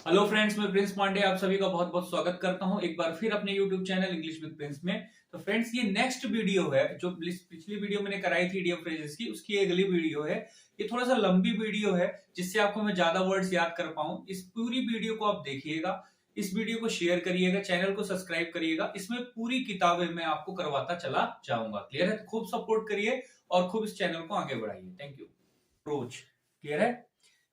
Hello friends, मैं Prince Pandey आप सभी का बहुत बहुत स्वागत करता हूं एक बार फिर अपने YouTube channel English with Prince में। तो फ्रेंड्स, ये नेक्स्ट वीडियो है जो पिछली वीडियो मैंने कराई थी इडियम फ्रेजेस की, उसकी अगली वीडियो है। ये थोड़ा सा लंबी वीडियो है जिससे आपको मैं ज्यादा वर्ड्स याद कर पाऊं। इस पूरी वीडियो को आप देखिएगा, इस वीडियो को शेयर करिएगा, चैनल को सब्सक्राइब करिएगा। इसमें पूरी किताबें मैं आपको करवाता चला जाऊंगा। क्लियर है? तो खूब सपोर्ट करिए और खूब इस चैनल को आगे बढ़ाइए। Thank you. अप्रोच क्लियर है?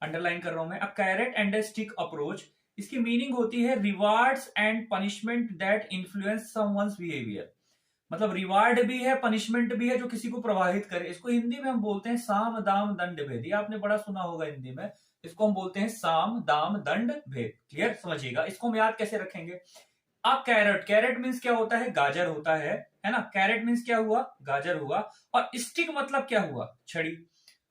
अंडरलाइन कर रहा हूं मैं। A carrot and a stick approach, इसकी मीनिंग होती है rewards and punishment that influence someone's behaviour. मतलब रिवार्ड भी है, पनिशमेंट भी है जो किसी को प्रभावित करे। इसको हिंदी में हम बोलते हैं साम दाम दंड भेद। ये आपने बड़ा सुना होगा हिंदी में। इसको हम बोलते हैं साम दाम दंड भेद। क्लियर? समझिएगा। इसको हम याद कैसे रखेंगे? अ कैरेट, कैरेट मीन्स क्या होता है? गाजर होता है ना? कैरेट मीन्स क्या हुआ? गाजर हुआ। और स्टिक मतलब क्या हुआ? छड़ी।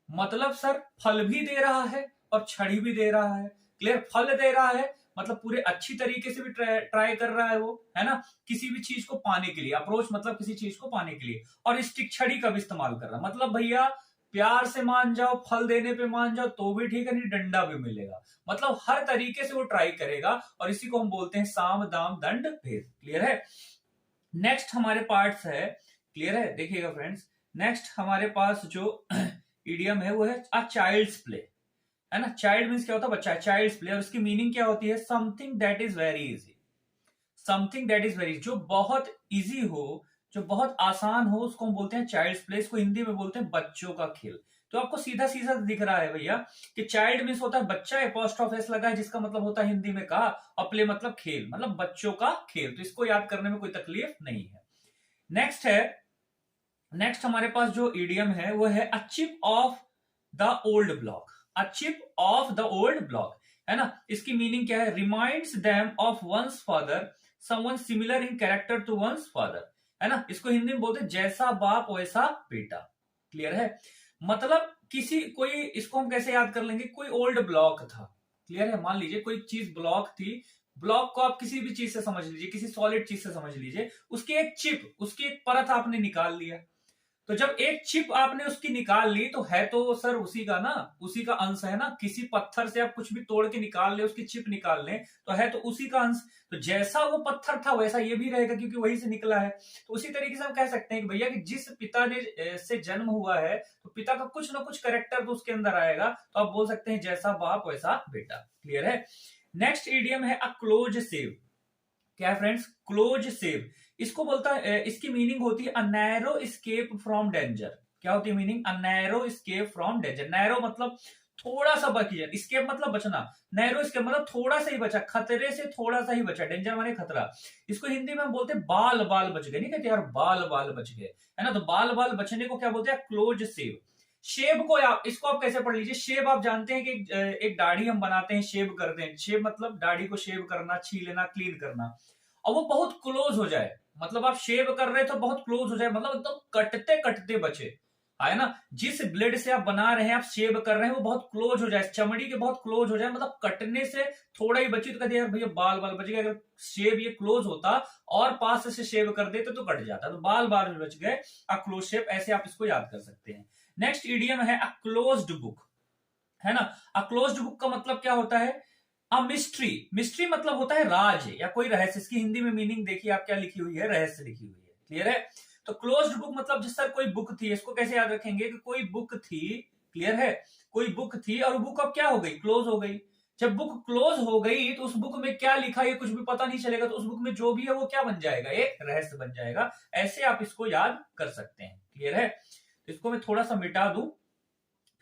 मतलब सर फल भी दे रहा है और छड़ी भी दे रहा है। क्लियर? फल दे रहा है मतलब पूरे अच्छी तरीके से भी ट्राई कर रहा है वो, है ना, किसी भी चीज को पाने के लिए। अप्रोच मतलब किसी चीज को पाने के लिए। और स्टिक, छड़ी का भी इस्तेमाल कर रहा है। मतलब भैया प्यार से मान जाओ, फल देने पे मान जाओ तो भी ठीक है, नहीं डंडा भी मिलेगा। मतलब हर तरीके से वो ट्राई करेगा और इसी को हम बोलते हैं साम दाम दंड भेद। क्लियर है? नेक्स्ट हमारे पार्ट्स है। क्लियर है? देखिएगा फ्रेंड्स, नेक्स्ट हमारे पास जो इडियम है वो है अ चाइल्ड्स प्ले। है ना? चाइल्ड मीन्स क्या होता है? बच्चा। चाइल्ड्स प्ले, और उसकी मीनिंग क्या होती है? Something that is very easy. Something that is very, जो बहुत इजी हो, जो बहुत आसान हो, उसको हम बोलते हैं चाइल्ड्स प्ले। इसको हिंदी में बोलते हैं बच्चों का खेल। तो आपको सीधा सीधा दिख रहा है भैया कि चाइल्ड मीन्स होता है बच्चा, एपोस्ट्रोफ एस लगा है जिसका मतलब होता है हिंदी में कहा, और प्ले मतलब खेल, मतलब बच्चों का खेल। तो इसको याद करने में कोई तकलीफ नहीं है। नेक्स्ट है, नेक्स्ट हमारे पास जो ईडियम है वो है a chip of the old block. A chip of the old block, है ना? इसकी मीनिंग क्या है? Reminds them of one's father, someone similar in character to one's father. है ना? इसको हिंदी में बोलते हैं जैसा बाप वैसा बेटा। क्लियर है? मतलब किसी कोई, इसको हम कैसे याद कर लेंगे? कोई ओल्ड ब्लॉक था। क्लियर है? मान लीजिए कोई चीज ब्लॉक थी। ब्लॉक को आप किसी भी चीज से समझ लीजिए, किसी सॉलिड चीज से समझ लीजिए। उसकी एक चिप, उसकी एक परत आपने निकाल लिया। तो जब एक चिप आपने उसकी निकाल ली तो है तो सर उसी का ना, उसी का अंश है ना। किसी पत्थर से आप कुछ भी तोड़ के निकाल ले, उसकी चिप निकाल ले, तो है तो उसी का अंश। तो जैसा वो पत्थर था वैसा ये भी रहेगा क्योंकि वही से निकला है। तो उसी तरीके से हम कह सकते हैं कि भैया कि जिस पिता ने से जन्म हुआ है तो पिता का कुछ ना कुछ कैरेक्टर तो उसके अंदर आएगा। तो आप बोल सकते हैं जैसा बाप वैसा बेटा। क्लियर है? नेक्स्ट इडियम है अ क्लोज सेव। क्या है फ्रेंड्स? Close save. इसको बोलता है, इसकी मीनिंग होती है a narrow escape from danger. क्या होती है meaning? A narrow escape from danger. Narrow मतलब थोड़ा सा बच जाए, एस्केप मतलब बचना। नैरो एस्केप मतलब थोड़ा सा ही बचा, खतरे से थोड़ा सा ही बचा। डेंजर माने खतरा। इसको हिंदी में हम बोलते हैं बाल बाल बच गए। नहीं कहते यार बाल बाल बच गए, है ना? तो बाल बाल बचने को क्या बोलते हैं? Close save. शेव को आप, इसको आप कैसे पढ़ लीजिए? शेव आप जानते हैं कि एक दाढ़ी हम बनाते हैं, शेव करते हैं। शेव मतलब दाढ़ी को शेव करना, छीलना, क्लीन करना। और वो बहुत क्लोज हो जाए, मतलब आप शेव कर रहे तो बहुत क्लोज हो जाए, मतलब एकदम कटते कटते बचे, है ना? जिस ब्लेड से आप बना रहे हैं, आप शेव कर रहे हैं, वो बहुत क्लोज हो जाए, चमड़ी के बहुत क्लोज हो जाए, मतलब कटने से थोड़ा ही बची तो कहते यार भैया बाल बाल बच गए। अगर शेव ये क्लोज होता और पास से शेव कर देते तो कट जाता। तो बाल बाल बच गए, अ क्लोज शेव, ऐसे आप इसको याद कर सकते हैं। नेक्स्ट इडियम है अ क्लोज्ड बुक। है ना? अ क्लोज्ड बुक का मतलब क्या होता है? A mystery. मिस्ट्री मतलब होता है राज या कोई रहस्य। इसकी हिंदी में मीनिंग देखिए आप क्या लिखी हुई है? रहस्य लिखी हुई है। क्लियर है? तो क्लोज्ड बुक मतलब जिस सर कोई बुक थी, इसको कैसे याद रखेंगे कि कोई बुक थी। क्लियर है? कोई बुक थी और बुक अब क्या हो गई? क्लोज हो गई। जब बुक क्लोज हो गई तो उस बुक में क्या लिखा है कुछ भी पता नहीं चलेगा। तो उस बुक में जो भी है वो क्या बन जाएगा? एक रहस्य बन जाएगा। ऐसे आप इसको याद कर सकते हैं। क्लियर है? तो इसको मैं थोड़ा सा मिटा दूं,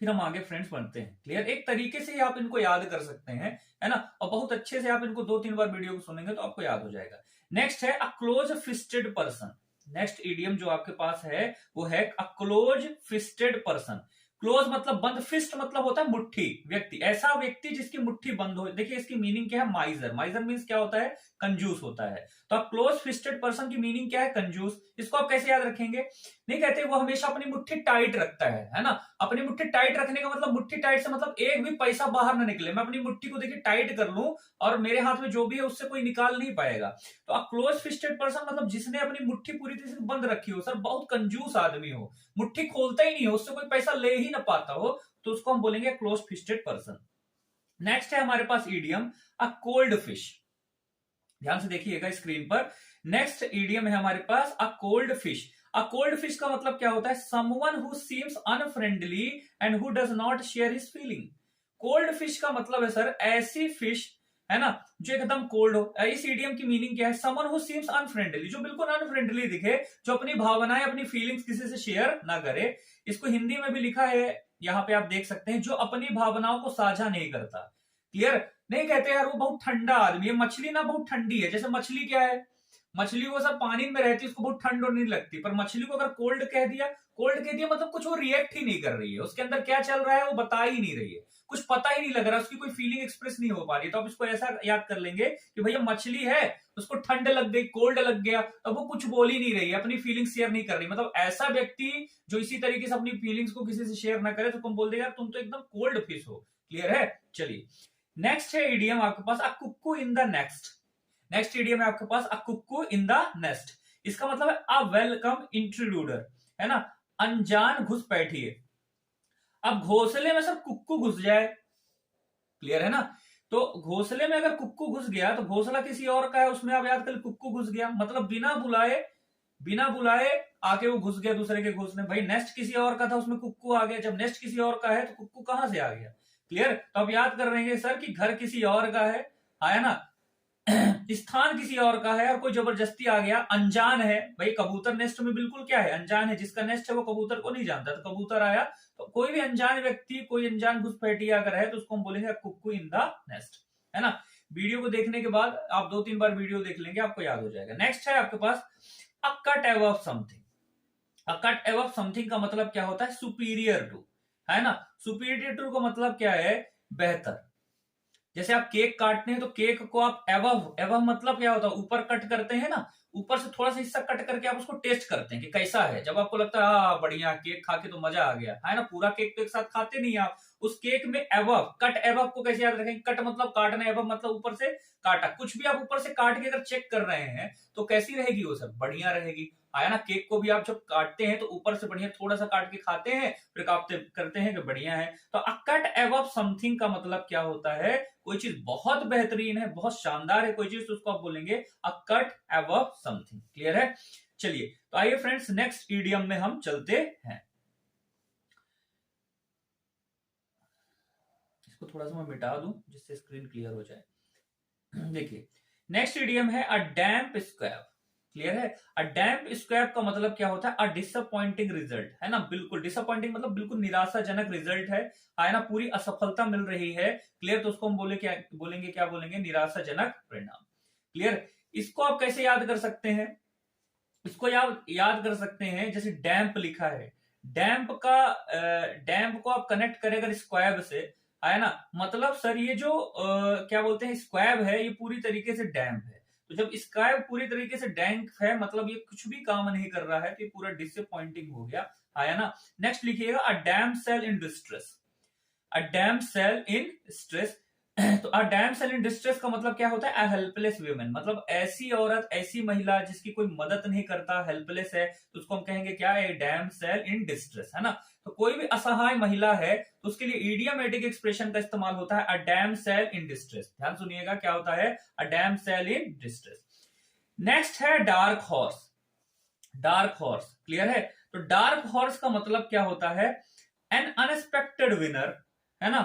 फिर हम आगे फ्रेंड्स बनते हैं। क्लियर? एक तरीके से ही आप इनको याद कर सकते हैं, है ना? और बहुत अच्छे से आप इनको 2-3 बार वीडियो को सुनेंगे तो आपको याद हो जाएगा। नेक्स्ट है a close fisted person. Next idiom जो आपके पास है वो है a close fisted person. Close मतलब बंद, फिस्ट मतलब होता है मुट्ठी, व्यक्ति, ऐसा व्यक्ति जिसकी मुट्ठी बंद हो। देखिए इसकी मीनिंग क्या है? माइजर। माइजर मीन्स क्या होता है? कंजूस होता है। तो आप क्लोज फिस्टेड पर्सन की मीनिंग क्या है? कंजूस। इसको आप कैसे याद रखेंगे? नहीं कहते वो हमेशा अपनी मुट्ठी टाइट रखता है ना? अपनी मुट्ठी टाइट रखने का मतलब, मुट्ठी टाइट से मतलब एक भी पैसा बाहर ना निकले। मैं अपनी मुट्ठी को देखिए टाइट कर लूं और मेरे हाथ में जो भी है उससे कोई निकाल नहीं पाएगा। तो अ क्लोज फिस्टेड पर्सन मतलब जिसने अपनी मुट्ठी पूरी तरह से बंद रखी हो, सर बहुत कंजूस आदमी हो, मुट्ठी खोलता ही नहीं हो, उससे कोई पैसा ले ही ना पाता हो, तो उसको हम बोलेंगे क्लोज फिस्टेड पर्सन। नेक्स्ट है हमारे पास ईडियम अ कोल्ड फिश। ध्यान से देखिएगा स्क्रीन पर। नेक्स्ट ईडियम है हमारे पास a cold fish. A cold fish का मतलब क्या होता है? Someone who seems unfriendly and who does not share his feeling. Cold fish का मतलब है सर ऐसी फिश, है ना, जो एकदम कोल्ड हो। इस ईडियम की मीनिंग क्या है? समवन हु सीम्स अनफ्रेंडली, जो बिल्कुल अनफ्रेंडली दिखे, जो अपनी भावनाएं अपनी फीलिंग्स किसी से शेयर ना करे। इसको हिंदी में भी लिखा है, यहाँ पे आप देख सकते हैं, जो अपनी भावनाओं को साझा नहीं करता। क्लियर? नहीं कहते यार वो बहुत ठंडा आदमी है, मछली ना बहुत ठंडी है। जैसे मछली क्या है, मछली को सब पानी में रहती है, उसको बहुत ठंड और नहीं लगती, पर मछली को अगर कोल्ड कह दिया, कोल्ड कह दिया मतलब कुछ वो रिएक्ट ही नहीं कर रही है, उसके अंदर क्या चल रहा है वो बता ही नहीं रही है, कुछ पता ही नहीं लग रहा, उसकी कोई फीलिंग एक्सप्रेस नहीं हो पा रही। तो आप इसको ऐसा याद कर लेंगे कि भैया मछली है, उसको ठंड लग गई, कोल्ड लग गया, अब वो कुछ बोल ही नहीं रही है, अपनी फीलिंग शेयर नहीं कर रही। मतलब ऐसा व्यक्ति जो इसी तरीके से अपनी फीलिंग्स को किसी से शेयर ना करे, तो तुम बोल देगा तुम तो एकदम कोल्ड फिश हो। क्लियर है? चलिए नेक्स्ट है इडियम आपके पास a cuckoo in the nest. Next idiom है आपके पास a cuckoo in the nest. इसका मतलब है अ वेलकम इंट्रूडर, है ना, अनजान घुसपैठिए। अब घोंसले में सब कुक्कू घुस जाए, क्लियर है ना, तो घोंसले में अगर कुक्कू घुस गया तो घोंसला किसी और का है, उसमें आप याद कर कुक्कू घुस गया, मतलब बिना बुलाए आके वो घुस गया दूसरे के घोंसले में। भाई नेस्ट किसी और का था, उसमें कुक्कू आ गया, जब नेस्ट किसी और का है तो कुक्कू कहां से आ गया? क्लियर? तो आप याद कर रहे हैं सर कि घर किसी और का है, आया ना, स्थान किसी और का है और कोई जबरदस्ती आ गया, अनजान है। भाई कबूतर नेस्ट में बिल्कुल क्या है, अनजान है, जिसका नेस्ट है वो कबूतर को नहीं जानता, तो कबूतर आया, तो कोई भी अनजान व्यक्ति, कोई अनजान घुसपैठी अगर है तो उसको हम बोलेंगे कुक्कू इन द नेस्ट, है ना। वीडियो को देखने के बाद आप 2-3 बार वीडियो देख लेंगे, आपको याद हो जाएगा। नेक्स्ट है आपके पास a cut above something. A cut above something का मतलब क्या होता है? सुपीरियर टू, है ना। सुपीरियर टू का मतलब क्या है? बेहतर। जैसे आप केक काटते हैं तो केक को आप एवव, एवव मतलब क्या होता है? ऊपर कट करते हैं ना, ऊपर से थोड़ा सा हिस्सा कट करके आप उसको टेस्ट करते हैं कि कैसा है। जब आपको लगता है हाँ बढ़िया, केक खा के तो मजा आ गया, है ना, पूरा केक तो एक साथ खाते नहीं आप, उस केक में एवव, कट एवव को कैसे याद रखेंगे? कट मतलब काटना, एवव मतलब ऊपर से काटा। कुछ भी आप ऊपर से काट के अगर चेक कर रहे हैं तो कैसी रहेगी वो? सब बढ़िया रहेगी, आया ना। केक को भी आप जब काटते हैं तो ऊपर से बढ़िया थोड़ा सा काट के खाते हैं, फिर काटते करते हैं कि बढ़िया है। तो अ कट एबव समथिंग का मतलब क्या होता है? कोई चीज बहुत बेहतरीन है, बहुत शानदार है कोई चीज, तो उसको आप बोलेंगे अ कट एबव समथिंग। क्लियर है? चलिए तो आइए फ्रेंड्स नेक्स्ट ईडियम में हम चलते हैं। इसको थोड़ा सा मैं मिटा दूं जिससे स्क्रीन क्लियर हो जाए। देखिए नेक्स्ट ईडियम है अ डैम्प स्क्वैब। क्लियर है? अ डैम्प स्क्वैब का मतलब क्या होता है? अ डिसअपॉइंटिंग रिजल्ट, है ना, बिल्कुल डिसअपॉइंटिंग मतलब बिल्कुल निराशाजनक रिजल्ट है ना, पूरी असफलता मिल रही है। क्लियर? तो उसको हम क्या बोलेंगे? निराशाजनक परिणाम। क्लियर? इसको आप कैसे याद कर सकते हैं? इसको याद कर सकते हैं, जैसे डैम्प लिखा है, डैम्प का डैम्प को आप कनेक्ट करें अगर स्क्वैब से, है ना, मतलब सर ये जो क्या बोलते हैं, स्क्वैब है, ये पूरी तरीके से डैम्प है। तो जब स्क्वैब पूरी तरीके से डैम्प है मतलब ये कुछ भी काम नहीं कर रहा है, तो ये पूरा डिसअपॉइंटिंग हो गया, आया ना। नेक्स्ट लिखिएगा a damsel in distress. A damsel in stress. तो a damsel in distress का मतलब क्या होता है? अ हेल्पलेस वीमेन, मतलब ऐसी औरत, ऐसी महिला जिसकी कोई मदद नहीं करता, हेल्पलेस है, तो उसको हम कहेंगे क्या? ए डैम सेल इन डिस्ट्रेस, है ना। तो कोई भी असहाय महिला है तो उसके लिए इडियोमेटिक एक्सप्रेशन का इस्तेमाल होता है a damsel in distress. ध्यान सुनिएगा क्या होता है? A damsel in distress. Next है dark horse. Dark horse, clear है? तो डार्क हॉर्स का मतलब क्या होता है? एन अनएक्सपेक्टेड विनर, है ना,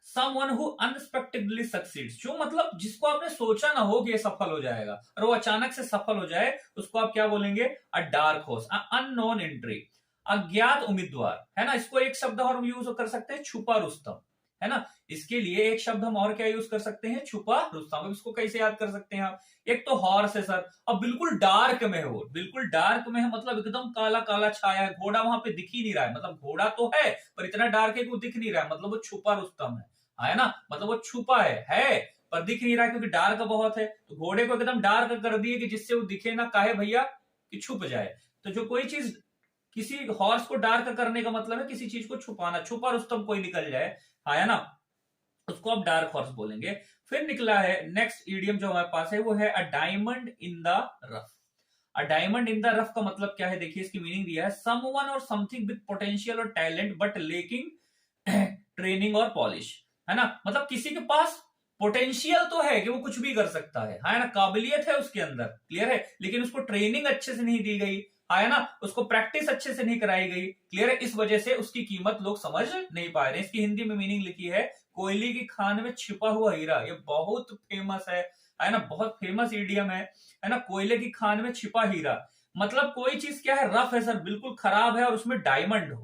समवन हु अनएक्सपेक्टेडली सक्सीड्स, जो मतलब जिसको आपने सोचा ना हो कि ये सफल हो जाएगा और वो अचानक से सफल हो जाए, उसको आप क्या बोलेंगे? अ डार्क हॉर्स। अननोन एंट्री, अज्ञात उम्मीदवार, है ना। इसको एक शब्द और हम यूज कर सकते हैं, छुपा रुस्तम, है ना। इसके लिए एक शब्द हम और क्या यूज कर सकते हैं? छुपा रुस्तम। अब इसको कैसे याद कर सकते हैं आप? एक तो हॉर्स है सर, अब बिल्कुल डार्क में हो, बिल्कुल डार्क में है मतलब एकदम काला काला छाया है, घोड़ा वहां पे दिख ही नहीं रहा है, मतलब घोड़ा तो है पर इतना डार्क है कि वो दिख नहीं रहा है, मतलब वो छुपा रुस्तम है ना, मतलब वो छुपा है पर दिख नहीं रहा है क्योंकि डार्क बहुत है। तो घोड़े को एकदम डार्क कर दिए कि जिससे वो दिखे ना, काहे भैया कि छुप जाए। तो जो कोई चीज, किसी हॉर्स को डार्क करने का मतलब है किसी चीज को छुपाना, छुपा रुस्तम कोई निकल जाए, है ना, उसको आप डार्क हॉर्स बोलेंगे। फिर निकला है नेक्स्ट ईडियम जो हमारे पास है, वो है a diamond in the rough. A diamond in the rough का मतलब क्या है? देखिए इसकी मीनिंग दिया है, समवन और समथिंग विद पोटेंशियल और टैलेंट बट लेकिंग ट्रेनिंग और पॉलिश, है ना, मतलब किसी के पास पोटेंशियल तो है कि वो कुछ भी कर सकता है ना, काबिलियत है उसके अंदर, क्लियर है, लेकिन उसको ट्रेनिंग अच्छे से नहीं दी गई है ना, उसको प्रैक्टिस अच्छे से नहीं कराई गई, क्लियर है, इस वजह से उसकी कीमत लोग समझ नहीं पा रहे हैं। इसकी हिंदी में मीनिंग लिखी है कोयले की खान में छिपा हुआ हीरा। ये बहुत फेमस है ना, बहुत फेमस इडियम है ना, कोयले की खान में छिपा हीरा। मतलब कोई चीज क्या है, रफ है सर, बिल्कुल खराब है और उसमें डायमंड हो,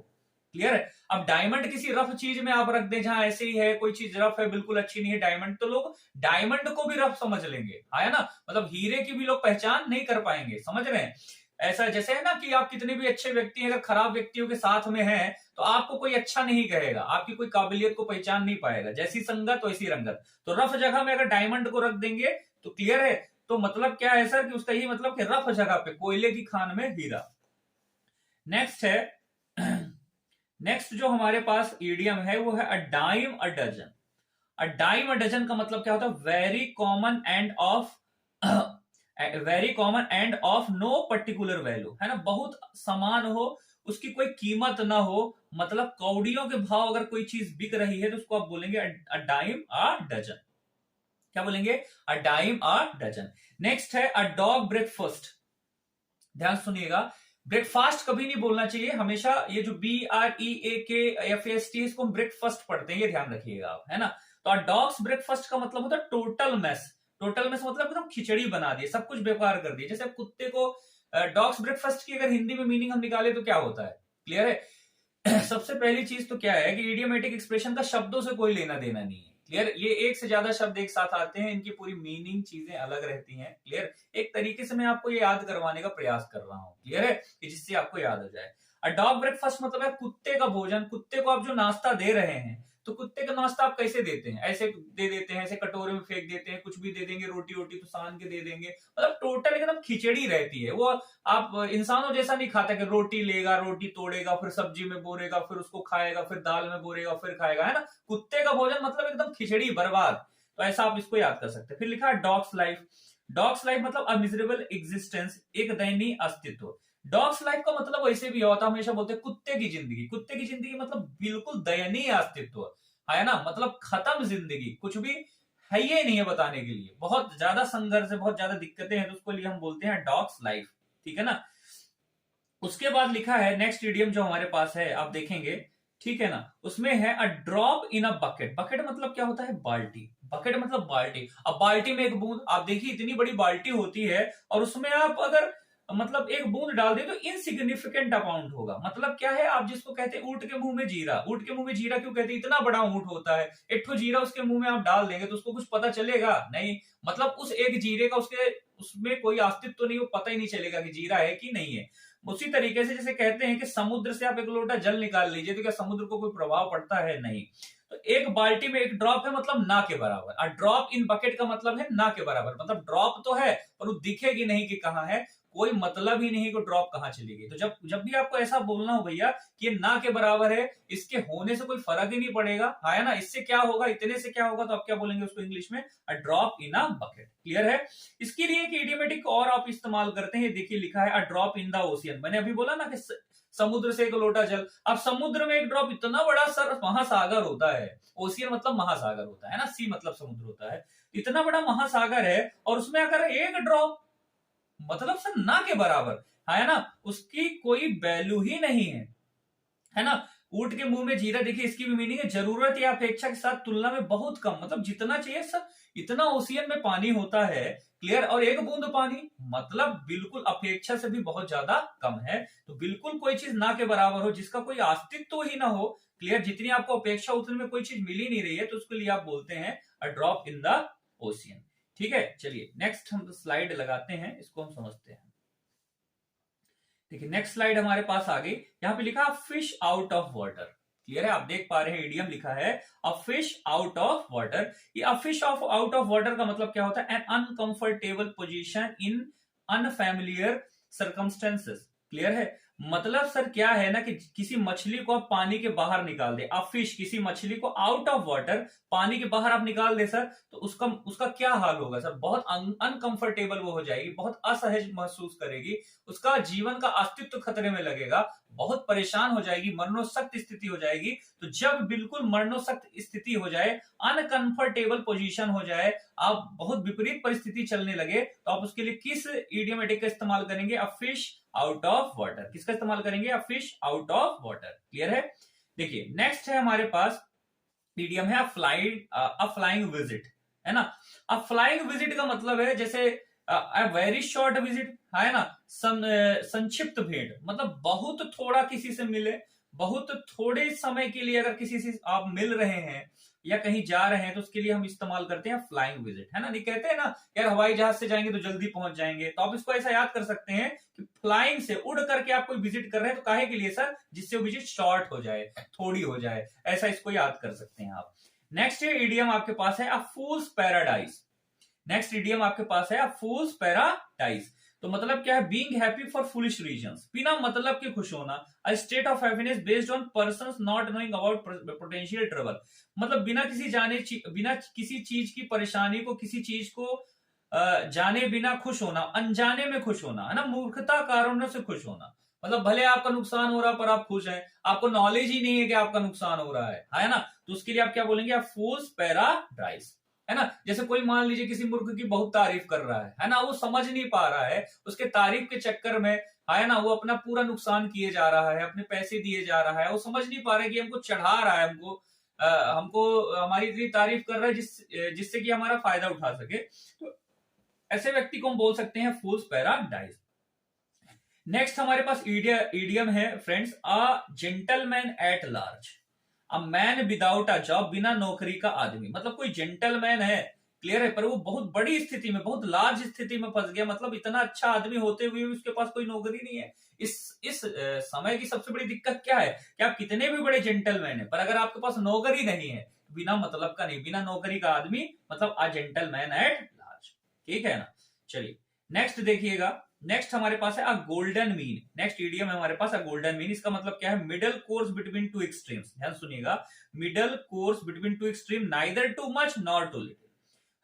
क्लियर है। अब डायमंड किसी रफ चीज में आप रख दें जहां ऐसे ही है, कोई चीज रफ है, बिल्कुल अच्छी नहीं है डायमंड, तो लोग डायमंड को भी रफ समझ लेंगे, है ना, मतलब हीरे की भी लोग पहचान नहीं कर पाएंगे, समझ रहे हैं। ऐसा जैसे है ना कि आप कितने भी अच्छे व्यक्ति अगर खराब व्यक्तियों के साथ में हैं तो आपको कोई अच्छा नहीं कहेगा, आपकी कोई काबिलियत को पहचान नहीं पाएगा, जैसी संगत वैसी रंगत। तो रफ जगह में अगर डायमंड को रख देंगे तो क्लियर है, तो मतलब क्या है सर कि उसका ही मतलब कि रफ जगह पे कोयले की खान में हीरा। नेक्स्ट है नेक्स्ट जो हमारे पास ईडियम है वो है a dime a dozen. A dime a dozen का मतलब क्या होता है, very common and of very common and of no particular value, है ना, बहुत समान हो, उसकी कोई कीमत ना हो, मतलब कौड़ियों के भाव अगर कोई चीज बिक रही है तो उसको आप बोलेंगे अ डाइम अ डजन। क्या बोलेंगे, a dime a dozen. Next है अ डॉग ब्रेकफास्ट। ध्यान सुनिएगा, ब्रेकफास्ट कभी नहीं बोलना चाहिए, हमेशा ये जो BREAKFAST इसको हम ब्रेकफास्ट पढ़ते हैं, ये ध्यान रखिएगा आप, है ना। तो डॉग्स ब्रेकफास्ट का मतलब होता है टोटल मेस। टोटल मेस मतलब एकदम खिचड़ी बना दिए, सब कुछ बेकार कर दिए। जैसे अब कुत्ते को डॉग्स ब्रेकफास्ट की अगर हिंदी में मीनिंग हम निकाले तो क्या होता है, क्लियर है। सबसे पहली चीज तो क्या है कि इडियोमेटिक एक्सप्रेशन का शब्दों से कोई लेना देना नहीं है, क्लियर। ये एक से ज्यादा शब्द एक साथ आते हैं, इनकी पूरी मीनिंग चीजें अलग रहती हैं, क्लियर। एक तरीके से मैं आपको ये याद करवाने का प्रयास कर रहा हूं, क्लियर है, कि जिससे आपको याद हो जाए। अ डॉग ब्रेकफास्ट मतलब है कुत्ते का भोजन। कुत्ते को आप जो नाश्ता दे रहे हैं, तो कुत्ते का नाश्ता आप कैसे देते हैं, ऐसे दे देते हैं, ऐसे कटोरे में फेंक देते हैं, कुछ भी दे देंगे, रोटी वोटी तो सान के दे देंगे, मतलब टोटल एकदम खिचड़ी रहती है वो। आप इंसानों जैसा नहीं खाता कि रोटी लेगा, रोटी तोड़ेगा, फिर सब्जी में बोरेगा, फिर उसको खाएगा, फिर दाल में बोरेगा, फिर खाएगा, है ना। कुत्ते का भोजन मतलब एकदम खिचड़ी बर्बाद। तो ऐसा आप इसको याद कर सकते हैं। फिर लिखा है डॉग्स लाइफ। डॉग्स लाइफ मतलब अ मिजरेबल एग्जिस्टेंस, एक दयनीय अस्तित्व। डॉग्स लाइफ का मतलब वैसे भी होता है, हमेशा बोलते हैं कुत्ते की जिंदगी। कुत्ते की जिंदगी मतलब बिल्कुल दयनीय अस्तित्व, है ना, मतलब खत्म जिंदगी, कुछ भी है ये नहीं है बताने के लिए, बहुत ज्यादा संघर्ष है, बहुत ज्यादा दिक्कतें हैं, तो उसको लिए हम बोलते हैं डॉग्स लाइफ, ठीक है ना। उसके बाद लिखा है नेक्स्ट इडियम जो हमारे पास है, आप देखेंगे, ठीक है ना, उसमें है a drop in a bucket. Bucket मतलब क्या होता है, बाल्टी। बकेट मतलब बाल्टी। अब बाल्टी में एक बूंद, आप देखिए इतनी बड़ी बाल्टी होती है और उसमें आप अगर मतलब एक बूंद डाल दे तो इनसिग्निफिकेंट अमाउंट होगा। मतलब क्या है, आप जिसको कहते हैं ऊंट के मुंह में जीरा। ऊंट के मुंह में जीरा क्यों कहते हैं, इतना बड़ा ऊंट होता है, एक ठो जीरा उसके मुंह में आप डाल देंगे तो उसको कुछ पता चलेगा नहीं, मतलब उस एक जीरे का उसके उसमें कोई अस्तित्व तो नहीं, वो पता ही नहीं चलेगा कि जीरा है कि नहीं है। उसी तरीके से जैसे कहते हैं कि समुद्र से आप एक लोटा जल निकाल लीजिए तो क्या समुद्र को कोई प्रभाव पड़ता है, नहीं। तो एक बाल्टी में एक ड्रॉप है मतलब ना के बराबर। और ड्रॉप इन बकेट का मतलब है ना के बराबर, मतलब ड्रॉप तो है पर वो दिखेगी नहीं कि कहां है, कोई मतलब ही नहीं कि ड्रॉप कहां चली गई। तो जब जब भी आपको ऐसा बोलना हो भैया कि ये ना के बराबर है, इसके होने से कोई फर्क ही नहीं पड़ेगा, है ना, इससे क्या होगा, इतने से क्या होगा, तो आप क्या बोलेंगे उसको इंग्लिश में, a drop in a bucket, clear है। इसके लिए एक इडियोमेटिक और आप इस्तेमाल करते हैं, देखिए लिखा है a drop in the ocean. मैंने अभी बोला ना कि समुद्र से एक लोटा जल। अब समुद्र में एक ड्रॉप इतना बड़ा सर महासागर होता है, ओशियन मतलब महासागर होता है ना, सी मतलब समुद्र होता है, इतना बड़ा महासागर है और उसमें अगर एक ड्रॉप मतलब सर ना के बराबर, है ना, उसकी कोई वैल्यू ही नहीं है ना। ऊंट के मुंह में जीरा, देखिए इसकी भी मीनिंग है जरूरत या अपेक्षा के साथ तुलना में बहुत कम, मतलब जितना चाहिए सब इतना ओशियन में पानी होता है, क्लियर। और एक बूंद पानी मतलब बिल्कुल अपेक्षा से भी बहुत ज्यादा कम है। तो बिल्कुल कोई चीज ना के बराबर हो, जिसका कोई अस्तित्व ही ना हो, क्लियर, जितनी आपको अपेक्षा उतने में कोई चीज मिल ही नहीं रही है, तो उसके लिए आप बोलते हैं a drop in the ocean, ठीक है। चलिए नेक्स्ट हम स्लाइड लगाते हैं, इसको हम समझते हैं। देखिए नेक्स्ट स्लाइड हमारे पास आ गई, यहां पे लिखा fish out of water, clear है, आप देख पा रहे हैं इडियम लिखा है a fish out of water. ये a fish of out of water का मतलब क्या होता है, an uncomfortable position in unfamiliar circumstances, clear है। मतलब सर क्या है ना कि किसी मछली को आप पानी के बाहर निकाल दे, अ फिश किसी मछली को आउट ऑफ वाटर पानी के बाहर आप निकाल दे सर, तो उसका उसका क्या हाल होगा सर, बहुत अनकंफर्टेबल वो हो जाएगी, बहुत असहज महसूस करेगी, उसका जीवन का अस्तित्व खतरे में लगेगा, बहुत परेशान हो जाएगी, मरणोत्सक्त स्थिति हो जाएगी। तो जब बिल्कुल मरणोत्सक्त स्थिति हो जाए, अनकंफर्टेबल पोजीशन हो जाए, आप बहुत विपरीत परिस्थिति चलने लगे, तो आप उसके लिए किस इडियोमेटिक का इस्तेमाल करेंगे? अ फिश आउट ऑफ वाटर। किसका इस्तेमाल करेंगे? अ fish out of water. Clear है? देखिए नेक्स्ट है हमारे पास इडियम है अ फ्लाइंग विजिट, है ना। अ फ्लाइंग विजिट का मतलब है जैसे अ वेरी शॉर्ट विजिट, है ना। संक्षिप्त भेंट, मतलब बहुत थोड़ा किसी से मिले, बहुत थोड़े समय के लिए अगर किसी से आप मिल रहे हैं या कहीं जा रहे हैं, तो उसके लिए हम इस्तेमाल करते हैं फ्लाइंग विजिट, है ना। नहीं कहते हैं ना यार हवाई जहाज से जाएंगे तो जल्दी पहुंच जाएंगे, तो आप इसको ऐसा याद कर सकते हैं कि फ्लाइंग से उड़ करके आप कोई विजिट कर रहे हैं, तो काहे के लिए सर? जिससे वो विजिट शॉर्ट हो जाए, थोड़ी हो जाए, ऐसा इसको याद कर सकते हैं आप। नेक्स्ट इडियम आपके पास है अ फूल्स पैराडाइज। नेक्स्ट इडियम आपके पास है अ फूल्स पैराडाइज। तो मतलब क्या है? Being happy for foolish reasons, बिना मतलब के खुश होना। A state of happiness based on persons not knowing about potential trouble, मतलब बिना किसी चीज की परेशानी को, किसी चीज को जाने बिना खुश होना, अनजाने में खुश होना, है ना। मूर्खता कारणों से खुश होना, मतलब भले आपका नुकसान हो रहा है पर आप खुश हैं, आपको नॉलेज ही नहीं है कि आपका नुकसान हो रहा है ना। तो उसके लिए आप क्या बोलेंगे? आप फूल्स पैराडाइज, है ना। जैसे कोई मान लीजिए किसी मूर्ख की बहुत तारीफ कर रहा है ना, वो समझ नहीं पा रहा है, उसके तारीफ के चक्कर में, है ना, वो अपना पूरा नुकसान किए जा रहा है, अपने पैसे दिए जा रहा है, वो समझ नहीं पा रहा है कि हमको चढ़ा रहा है, हमको हमारी इतनी तारीफ कर रहा है जिससे कि हमारा फायदा उठा सके। तो ऐसे व्यक्ति को हम बोल सकते हैं फूल्स पैराडाइज। नेक्स्ट हमारे पास इडियम है friends a gentleman at large. A man without a job, बिना नौकरी का आदमी, मतलब कोई जेंटलमैन है, क्लियर है, पर वो बहुत बड़ी स्थिति में, बहुत लार्ज स्थिति में फंस गया, मतलब इतना अच्छा आदमी होते हुए भी उसके पास कोई नौकरी नहीं है। इस समय की सबसे बड़ी दिक्कत क्या है कि आप कितने भी बड़े जेंटलमैन है, पर अगर आपके पास नौकरी नहीं है, बिना मतलब का नहीं, बिना नौकरी का आदमी, मतलब अ जेंटलमैन एट लार्ज। ठीक है ना। चलिए नेक्स्ट देखिएगा, नेक्स्ट हमारे पास है अ गोल्डन मीन। नेक्स्ट इडियम है हमारे पास अ गोल्डन मीन। इसका मतलब क्या है? Middle course between two extremes. ध्यान सुनिएगा, middle course between two extreme, neither too much nor too little,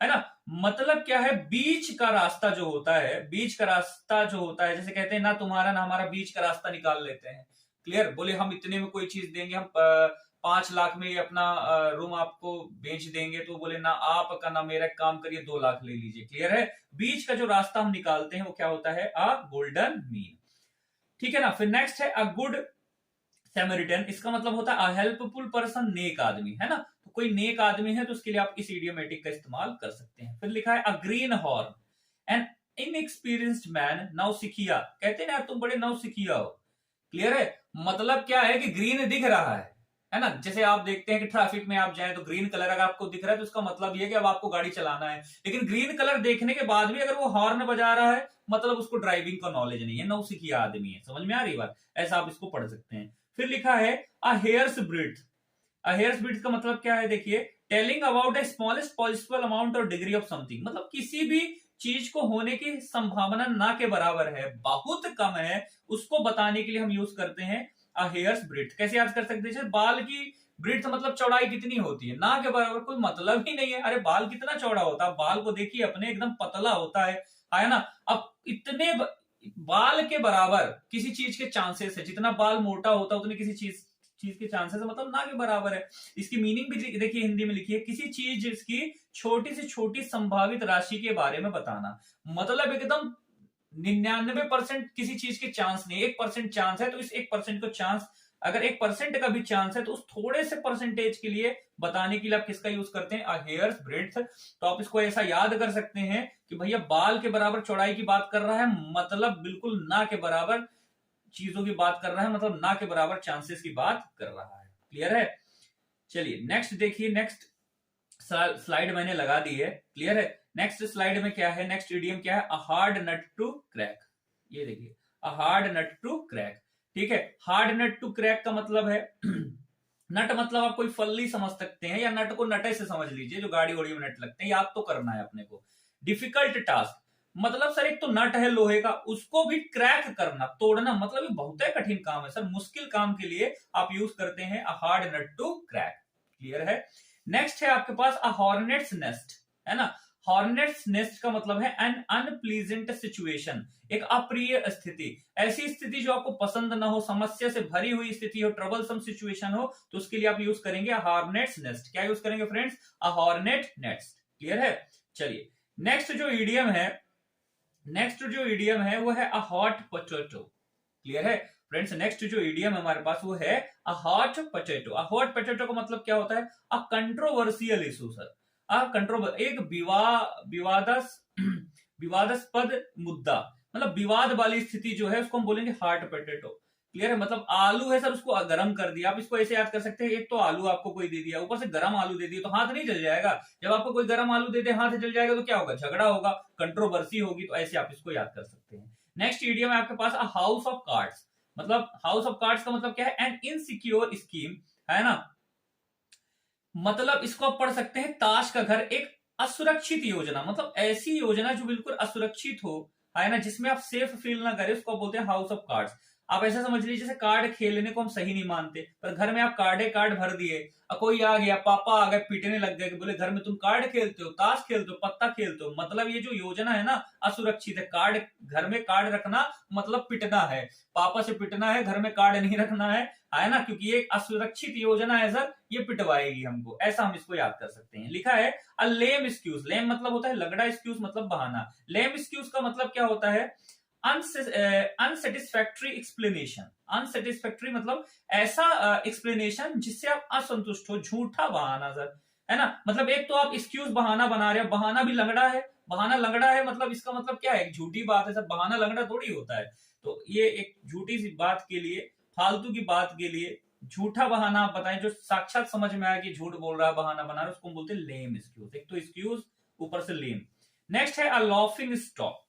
है ना। मतलब क्या है? बीच का रास्ता जो होता है, बीच का रास्ता जो होता है, जैसे कहते हैं ना तुम्हारा ना हमारा, बीच का रास्ता निकाल लेते हैं। क्लियर? बोले हम इतने में कोई चीज देंगे, हम 5 लाख में अपना रूम आपको बेच देंगे, तो बोले ना आपका ना मेरा, काम करिए 2 लाख ले लीजिए। क्लियर है? बीच का जो रास्ता हम निकालते हैं वो क्या होता है? अ गोल्डन मीन। ठीक है ना। फिर नेक्स्ट है अ गुड सैमरिटन। इसका मतलब होता है अ हेल्पफुल पर्सन, नेक आदमी, है ना। तो कोई नेक आदमी है तो उसके लिए आप इस इडियोमेटिक का इस्तेमाल कर सकते हैं। फिर लिखा है a greenhorn an inexperienced man नौसिखिया, कहते हैं ना यार तुम बड़े नौसिखिया हो। क्लियर है? मतलब क्या है कि ग्रीन दिख रहा है ना। जैसे आप देखते हैं कि ट्रैफिक में आप जाएं तो ग्रीन कलर अगर आपको दिख रहा है तो उसका मतलब ये है कि अब आपको गाड़ी चलाना है, लेकिन ग्रीन कलर देखने के बाद भी अगर वो हॉर्न बजा रहा है, मतलब उसको ड्राइविंग का नॉलेज नहीं है, नौसिखिया आदमी है। समझ में आ रही बात? ऐसा आप इसको पढ़ सकते हैं। फिर लिखा है अ हेयर्स ब्रीथ। अ हेयर्स ब्रीथ का मतलब क्या है? देखिए, telling about the smallest possible amount और डिग्री ऑफ समथिंग, मतलब किसी भी चीज को होने की संभावना ना के बराबर है, बहुत कम है, उसको बताने के लिए हम यूज करते हैं अ हेयर्स ब्रीथ। कैसे याद कर सकते हैं? बाल की ब्रीथ मतलब चौड़ाई कितनी होती है, ना के बराबर, कोई मतलब ही नहीं है। अरे बाल कितना चौड़ा होता है, बाल को देखिए अपने, एकदम पतला होता है ना। अब इतने बाल के बराबर किसी चीज के चांसेस है, जितना बाल मोटा होता है उतने किसी चीज चीज के चांसेस है, मतलब ना के बराबर है। इसकी मीनिंग भी देखिए हिंदी में लिखी है, किसी चीज जिसकी छोटी से छोटी संभावित राशि के बारे में बताना, मतलब एकदम 99% किसी चीज के चांस नहीं, 1% चांस है, तो इस 1% को चांस, अगर 1% का भी चांस है तो उस थोड़े से परसेंटेज के लिए बताने के लिए आप किसका यूज करते हैं? अ हेयर्स ब्रेड्थ। तो आप इसको ऐसा याद कर सकते हैं कि भैया बाल के बराबर चौड़ाई की बात कर रहा है, मतलब बिल्कुल ना के बराबर चीजों की बात कर रहा है, मतलब ना के बराबर चांसेस की बात कर रहा है। क्लियर है? चलिए नेक्स्ट देखिए, नेक्स्ट स्लाइड मैंने लगा दी है। क्लियर है? नेक्स्ट स्लाइड में क्या है? नेक्स्ट इडियम क्या है? A hard nut to crack. ये देखिए, a hard nut to crack. ठीक है? हार्ड नट टू क्रैक का मतलब है नट मतलब आप कोई फल्ली समझ सकते हैं, या नट को नटे से समझ लीजिए, जो गाड़ी वाड़ी में नट लगते हैं, याद तो करना है अपने को। डिफिकल्ट टास्क, मतलब सर एक तो नट है लोहे का, उसको भी क्रैक करना, तोड़ना, मतलब ये बहुत ही कठिन काम है सर, मुश्किल काम के लिए आप यूज करते हैं a hard nut to crack. Clear है? नेक्स्ट है आपके पास अ हॉर्नेट्स नेस्ट, है ना। हॉर्नेट्स नेस्ट का मतलब है एन अनप्लीजेंट सिचुएशन, एक अप्रिय स्थिति, ऐसी स्थिति जो आपको पसंद ना हो, समस्या से भरी हुई स्थिति हो, ट्रबलसम सिचुएशन हो, तो उसके लिए आप यूज करेंगे हॉर्नेट्स नेस्ट। क्या यूज करेंगे फ्रेंड्स? अ हॉर्नेट नेस्ट। क्लियर है? चलिए नेक्स्ट जो इडियम है वो है अ हॉट पोटैटो। क्लियर है फ्रेंड्स? नेक्स्ट जो इडियम है हमारे पास वो है a hot potato. A hot potato का मतलब क्या होता है? अ कंट्रोवर्शियल इशू सर, एक विवादास्पद मुद्दा, मतलब विवाद वाली स्थिति जो है उसको हम बोलेंगे हॉट पोटैटो। क्लियर है? मतलब आलू है सर, उसको गर्म कर दिया। आप इसको ऐसे याद कर सकते हैं, एक तो आलू आपको कोई दे दिया, ऊपर से गर्म आलू दे दिया, तो हाथ नहीं जल जाएगा? जब आपको कोई गर्म आलू दे दे हाथ जल जाएगा तो क्या होगा? झगड़ा होगा, कंट्रोवर्सी होगी। तो ऐसे आप इसको याद कर सकते हैं। नेक्स्ट इडियम है आपके पास अ हाउस ऑफ कार्ड्स। मतलब हाउस ऑफ कार्ड्स का मतलब क्या है? एन इनसिक्योर स्कीम, है ना? मतलब इसको आप पढ़ सकते हैं ताश का घर, एक असुरक्षित योजना, मतलब ऐसी योजना जो बिल्कुल असुरक्षित हो, है ना, जिसमें आप सेफ फील ना करें, उसको बोलते हैं हाउस ऑफ कार्ड्स। आप ऐसा समझ लीजिए जैसे कार्ड खेलने को हम सही नहीं मानते, पर घर में आप कार्ड भर दिए, कोई आ गया, पापा आ गए, पीटने लग गए कि बोले घर में तुम कार्ड खेलते हो, ताश खेलते हो, पत्ता खेलते हो। मतलब ये जो योजना है ना असुरक्षित है। घर में कार्ड रखना मतलब पिटना है, पापा से पिटना है, घर में कार्ड नहीं रखना है ना, क्योंकि ये असुरक्षित योजना है सर, ये पिटवाएगी हमको। ऐसा हम इसको याद कर सकते हैं। लिखा है अ लेम एक्सक्यूज। लेम मतलब होता है लगड़ा, एक्सक्यूज मतलब बहाना। लेम एक्सक्यूज का मतलब क्या होता है? Unsatisfactory explanation. अनसेटिस्फैक्ट्री मतलब ऐसा एक्सप्लेनेशन जिससे आप असंतुष्ट हो, झूठा बहाना सर, है ना। मतलब एक तो आप एक्सक्यूज बहाना बना रहे हो, बहाना भी लंगड़ा है, बहाना लंगड़ा है, मतलब इसका मतलब क्या है? झूठी बात है सर, बहाना लंगड़ा थोड़ी होता है। तो ये एक झूठी सी बात के लिए, फालतू की बात के लिए झूठा बहाना आप बताएं जो साक्षात समझ में आया कि झूठ बोल रहा है, बहाना बना रहा है, उसको बोलते हैं लेम एक्सक्यूज। एक तो एक्सक्यूज, ऊपर से लेम। नेक्स्ट है अ लाफिंग स्टॉक।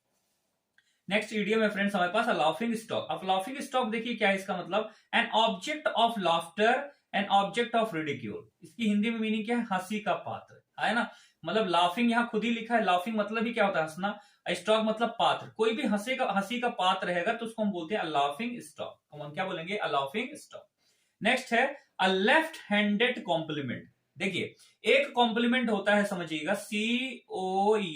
नेक्स्ट इडियम है फ्रेंड्स हमारे पास अ लाफिंग स्टॉक। अब लाफिंग स्टॉक देखिए क्या है इसका मतलब? An object of laughter, an object of ridicule. इसकी हिंदी में मीनिंग क्या है? हंसी का पात्र, है ना। मतलब लाफिंग यहाँ खुद ही लिखा है, लाफिंग मतलब ही क्या होता है? हंसना। स्टॉक मतलब पात्र, कोई भी हंसी का पात्र रहेगा तो उसको हम बोलते हैं अ लाफिंग स्टॉक। हम क्या बोलेंगे? अ लाफिंग स्टॉक। नेक्स्ट है अ लेफ्ट हैंडेड कॉम्प्लीमेंट। देखिए एक कॉम्प्लीमेंट होता है, समझिएगा, COMPLEMENT।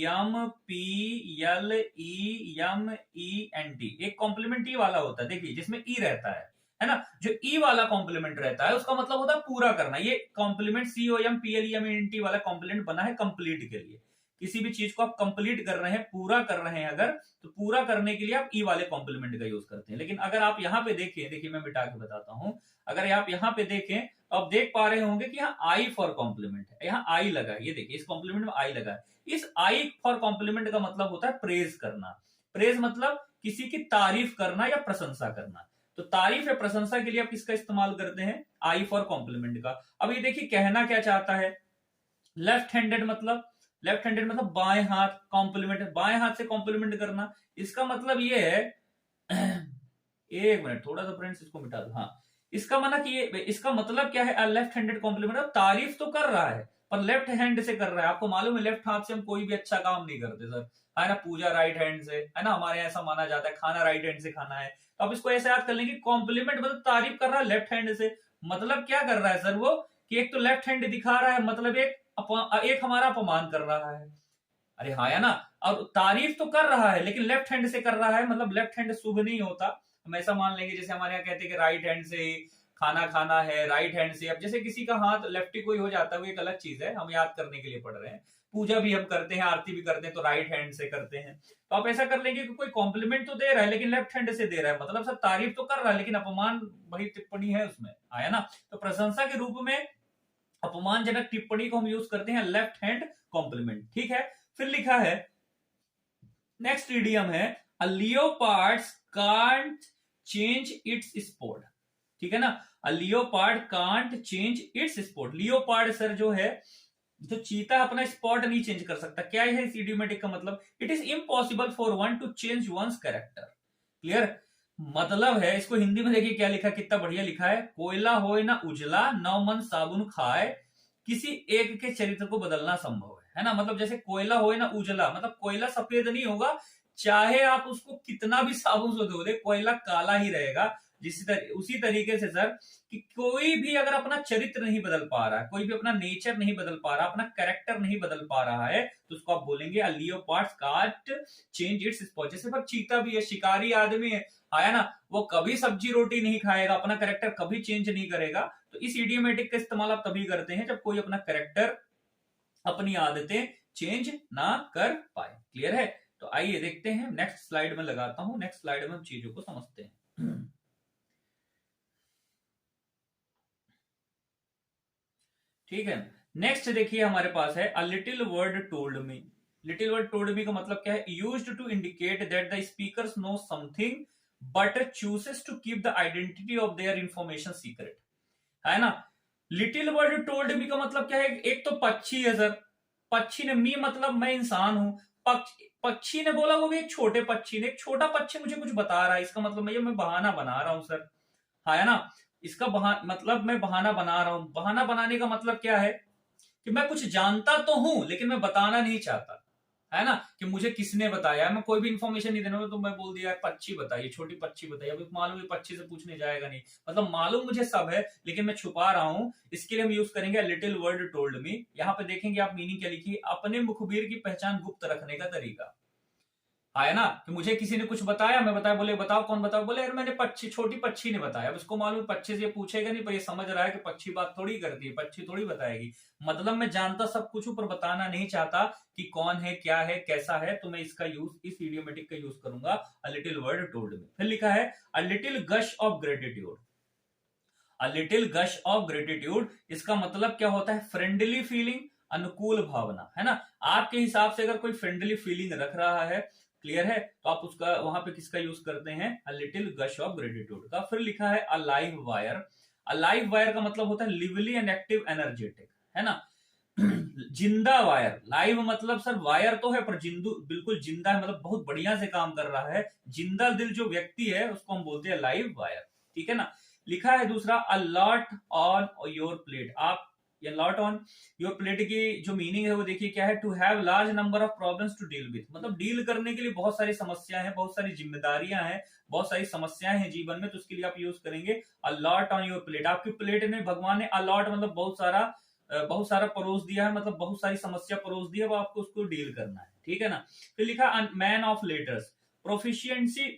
एक कॉम्प्लीमेंट ई वाला होता है, देखिए जिसमें ई रहता है ना। जो ई वाला कॉम्प्लीमेंट रहता है उसका मतलब होता है पूरा करना। ये कॉम्प्लीमेंट COMPLEMENT वाला कॉम्प्लीमेंट बना है कंप्लीट के लिए। किसी भी चीज को आप कंप्लीट कर रहे हैं, पूरा कर रहे हैं अगर, तो पूरा करने के लिए आप ई वाले कॉम्प्लीमेंट का यूज करते हैं। लेकिन अगर आप यहाँ पे देखें, देखिए मैं मिटा के बताता हूं, अगर आप यहाँ पे देखें तो आप देख पा रहे होंगे कि यहाँ आई फॉर कॉम्प्लीमेंट है, यहाँ आई लगा है। ये देखिए इस कॉम्प्लीमेंट में आई लगा है। इस आई फॉर कॉम्प्लीमेंट का मतलब होता है प्रेज करना। प्रेज मतलब किसी की तारीफ करना या प्रशंसा करना। तो तारीफ या प्रशंसा के लिए आप किसका इस्तेमाल करते हैं? आई फॉर कॉम्प्लीमेंट का। अब ये देखिए कहना क्या चाहता है? लेफ्ट हैंडेड मतलब बाएं हाथ, कॉम्प्लीमेंट बाएं हाथ से कॉम्प्लीमेंट करना। इसका मतलब ये है एक मिनट थोड़ा सा फ्रेंड्स इसको मिटा दो। हाँ, इसका मतलब क्या है? लेफ्ट हैंडेड कॉम्प्लीमेंट, तारीफ तो कर रहा है पर लेफ्ट हैंड से कर रहा है। आपको मालूम है लेफ्ट हाथ से हम कोई भी अच्छा काम नहीं करते सर, है ना। पूजा राइट हैंड से, है ना, हमारे यहाँ ऐसा माना जाता है। खाना राइट हैंड से खाना है। तो आप इसको ऐसे याद कर लेंगे, कॉम्प्लीमेंट मतलब तारीफ कर रहा है लेफ्ट हैंड से। मतलब क्या कर रहा है सर वो? कि एक तो लेफ्ट हैंड दिखा रहा है, मतलब एक हमारा अपमान कर रहा है। अरे हाँ या ना। और तारीफ तो कर रहा है लेकिन लेफ्ट हैंड से कर रहा है, मतलब लेफ्ट हैंड शुभ नहीं होता। हम ऐसा मान लेंगे जैसे हमारे यहाँ कहते हैं कि राइट हैंड से ही खाना खाना है, राइट हैंड से। अब जैसे किसी का हाथ लेफ्टी कोई हो जाता है, वो एक अलग चीज है, हम याद करने के लिए पढ़ रहे हैं। पूजा भी हम करते हैं, आरती भी करते हैं, तो राइट हैंड से करते हैं। तो आप ऐसा कर लेंगे कि कोई कॉम्प्लीमेंट तो दे रहा है लेकिन लेफ्ट हैंड से दे रहा है, मतलब सर तारीफ तो कर रहा है लेकिन अपमान भरी टिप्पणी है उसमें, आया ना। तो प्रशंसा के रूप में अपमानजनक टिप्पणी को हम यूज करते हैं लेफ्ट हैंड कॉम्प्लीमेंट। ठीक है, फिर लिखा है नेक्स्ट इडियम है a leopard's can't change its spot. ठीक है ना, a leopard can't change its spot. Leopard sir जो है, जो चीता अपना स्पॉट नहीं चेंज कर सकता। क्या है इस इडियोमेटिक का मतलब? It is impossible for one to change one's character. Clear मतलब है। इसको हिंदी में देखिए क्या लिखा, कितना बढ़िया लिखा है। कोयला होए ना उजला, नौ मन साबुन खाए, किसी एक के चरित्र को बदलना संभव है ना। मतलब जैसे कोयला होए ना उजला, मतलब कोयला सफेद नहीं होगा, चाहे आप उसको कितना भी साबुन से धो दे, कोयला काला ही रहेगा। उसी तरीके से सर कि कोई भी अगर अपना चरित्र नहीं बदल पा रहा है, कोई भी अपना नेचर नहीं बदल पा रहा, अपना कैरेक्टर नहीं बदल पा रहा है, तो उसको आप बोलेंगे a leopard's can't change its spot. जैसे पर चीता भी है, शिकारी आदमी है, आया ना, वो कभी सब्जी रोटी नहीं खाएगा, अपना कैरेक्टर कभी चेंज नहीं करेगा। तो इस इडियोमेटिक का इस्तेमाल आप तभी करते हैं जब कोई अपना कैरेक्टर, अपनी आदतें चेंज ना कर पाए। क्लियर है? तो आइए देखते हैं, नेक्स्ट स्लाइड में लगाता हूं, नेक्स्ट स्लाइड में हम चीजों को समझते हैं। ठीक है, नेक्स्ट देखिए हमारे पास है a little word told me. Little word told me का मतलब क्या है? Used to indicate that the speakers know something but chooses to keep the identity of their information secret, है ना। लिटिल वर्ड टोल्ड मी का मतलब क्या है? एक तो पक्षी है सर, पक्षी ने, मी मतलब मैं इंसान हूं, पक्षी ने बोला, वो भी एक छोटे पक्षी ने, एक छोटा पक्षी मुझे कुछ बता रहा है, इसका मतलब मैं बहाना बना रहा हूं सर, है ना। इसका मतलब मैं बहाना बना रहा हूं। बहाना बनाने का मतलब क्या है? कि मैं कुछ जानता तो हूं लेकिन मैं बताना नहीं चाहता, है ना। कि मुझे किसने बताया, मैं कोई भी इंफॉर्मेशन नहीं देना, तो मैं बोल दिया पक्षी बताइए, छोटी पक्षी बताइए, अभी मालूम है पक्षी से पूछने जाएगा नहीं, मतलब मालूम मुझे सब है लेकिन मैं छुपा रहा हूं। इसके लिए हम यूज करेंगे लिटिल वर्ड टोल्ड मी। यहां पे देखेंगे आप, मीनिंग क्या लिखी, अपने मुखबिर की पहचान गुप्त रखने का तरीका, आया ना। कि मुझे किसी ने कुछ बताया, मैं बताया, बोले बताओ कौन बताओ, बोले यार मैंने पक्षी, छोटी पक्षी ने बताया। अब इसको मालूम पक्षी से ये पूछेगा नहीं, पर ये समझ रहा है कि पक्षी बात थोड़ी करती है, पक्षी थोड़ी बताएगी। मतलब मैं जानता सब कुछ हूं पर बताना नहीं चाहता कि कौन है, क्या है, कैसा है। तो मैं इसका यूज, इस इडियोमेटिक का यूज करूंगा a little word told me. फिर लिखा है a little gush of gratitude. A little gush of gratitude, इसका मतलब क्या होता है? फ्रेंडली फीलिंग, अनुकूल भावना, है ना। आपके हिसाब से अगर कोई फ्रेंडली फीलिंग रख रहा है, क्लियर है, तो आप उसका वहां पे किसका यूज करते हैं? अ लिटिल गश ऑफ ग्रेटिट्यूड का। फिर लिखा है a live wire. A live wire का मतलब होता है लिवली एंड एक्टिव एनर्जेटिक, है ना। जिंदा वायर, लाइव मतलब सर वायर तो है पर जिंदू बिल्कुल जिंदा है, मतलब बहुत बढ़िया से काम कर रहा है। जिंदा दिल जो व्यक्ति है उसको हम बोलते हैं लाइव वायर, ठीक है ना। लिखा है दूसरा a lot on your plate. आप, ये लॉट ऑन योर प्लेट की जो मीनिंग है वो देखिए क्या है? To have large number of problems to deal with, मतलब डील करने के लिए बहुत सारी समस्याएं हैं, बहुत सारी जिम्मेदारियां हैं, बहुत सारी समस्याएं हैं जीवन में। तो उसके लिए आप यूज करेंगे a lot on your plate. आपकी प्लेट में भगवान ने अलॉट मतलब बहुत सारा परोस दिया है, मतलब बहुत सारी समस्या परोस दी है, वो आपको उसको डील करना है, ठीक है ना। फिर लिखा man of letters, proficiency,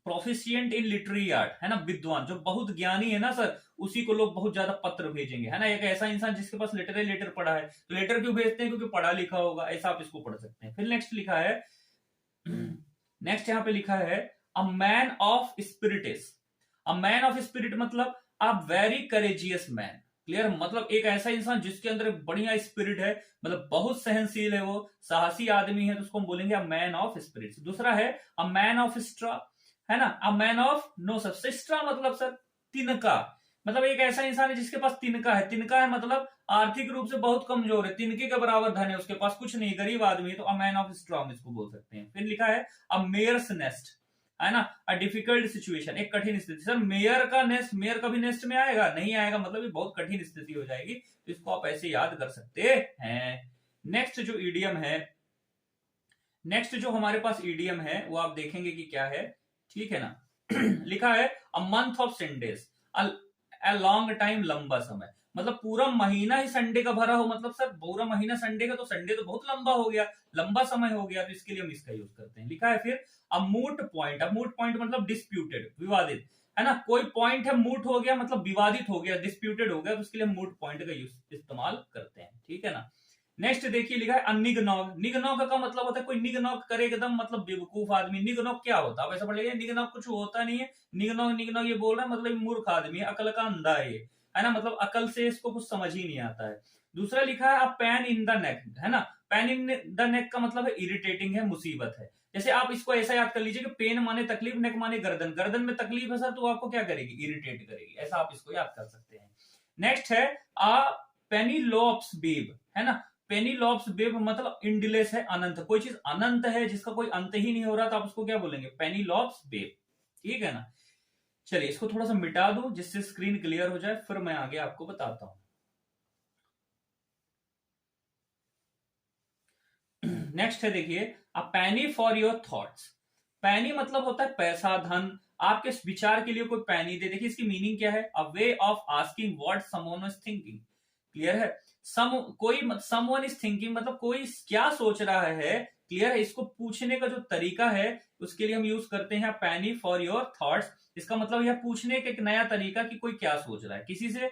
proficient in literary art, है ना, विद्वान, जो बहुत ज्ञानी है ना सर, उसी को लोग बहुत ज्यादा पत्र भेजेंगे, है ना। एक ऐसा इंसान जिसके पास लेटर पढ़ा है, तो लेटर क्यों भेजते हैं? क्योंकि पढ़ा लिखा होगा, ऐसा आप इसको पढ़ सकते हैं। फिर नेक्स्ट लिखा है, नेक्स्ट यहां पे लिखा है a man of spirits. A man of spirit मतलब a very courageous man. Clear, मतलब एक ऐसा इंसान जिसके अंदर एक बढ़िया स्पिरिट है, मतलब बहुत सहनशील है, वो साहसी आदमी है, तो उसको हम बोलेंगे अ मैन ऑफ स्पिरिट। दूसरा है अ मैन ऑफ स्ट्रा, है ना। A man of no substance. Straw मतलब सर तिनका, मतलब एक ऐसा इंसान है जिसके पास तिनका है। तिनका है मतलब आर्थिक रूप से बहुत कमजोर है, तिनके के बराबर धन है उसके पास, कुछ नहीं, गरीब आदमी है, तो अ मैन ऑफ स्ट्रा हम इसको बोल सकते हैं। फिर लिखा है अ मेयर्स नेस्ट, है ना, अ डिफिकल्ट सिचुएशन, एक कठिन स्थिति। सर मेयर का नेस्ट, मेयर कभी नेस्ट में आएगा? नहीं आएगा, मतलब ये बहुत कठिन स्थिति हो जाएगी। तो इसको आप ऐसे याद कर सकते हैं। नेक्स्ट जो ईडियम है, नेक्स्ट जो हमारे पास ईडियम है वो आप देखेंगे कि क्या है, ठीक है ना। लिखा है a month of Sundays, a long time, लंबा समय, मतलब पूरा महीना ही संडे का भरा हो, मतलब सर पूरा महीना संडे का, तो संडे तो बहुत लंबा हो गया, लंबा समय हो गया, तो इसके लिए हम इसका यूज करते हैं। लिखा है फिर अ मूट पॉइंट। अ मूट पॉइंट मतलब डिस्प्यूटेड, विवादित, है ना। कोई पॉइंट है, मूट हो गया मतलब विवादित हो गया, डिस्प्यूटेड हो गया, तो इसके लिए मूट पॉइंट का यूज इस्तेमाल करते हैं, ठीक है ना। नेक्स्ट देखिए लिखा है निगनॉग। निगनॉग का मतलब होता है कोई निगनॉग करे एकदम, मतलब बेवकूफ आदमी। निगनॉग क्या होता है वैसा पढ़ लीजिए, निगनॉग कुछ होता नहीं है। निगनॉग, निगनॉग ये बोल रहा है मतलब मूर्ख आदमी है, अकल का अंधा है ना, मतलब अकल से इसको कुछ समझ ही नहीं आता है। दूसरा लिखा है पैन इन द नेक, है ना। पैन इन द नेक का मतलब है इरिटेटिंग है, मुसीबत है। जैसे आप इसको ऐसा याद कर लीजिए कि पेन माने तकलीफ, नेक माने गर्दन, गर्दन में तकलीफ है सर, तो आपको क्या करेगी? इरिटेट करेगी, ऐसा आप इसको याद कर सकते हैं। नेक्स्ट है आ पेनीलोप्स बेब, है ना। पेनीलोप्स बेब मतलब इंडलेस है, अनंत, कोई चीज अनंत है जिसका कोई अंत ही नहीं हो रहा, तो आप उसको क्या बोलेंगे? पेनीलोप्स बेब, ठीक है ना। चलिए इसको थोड़ा सा मिटा दूं जिससे स्क्रीन क्लियर हो जाए, फिर मैं आगे आपको बताता हूं। नेक्स्ट है देखिए अ पैनी फॉर योर थॉट्स। पैनी मतलब होता है पैसा, धन। आपके विचार के लिए कोई पैनी दे। देखिए इसकी मीनिंग क्या है, a way of asking what someone is thinking. Clear है। समवन इज थिंकिंग मतलब कोई क्या सोच रहा है। क्लियर है। इसको पूछने का जो तरीका है उसके लिए हम यूज करते हैं पैनी फॉर योर थॉट्स। इसका मतलब यह पूछने का एक नया तरीका कि कोई क्या सोच रहा है। किसी से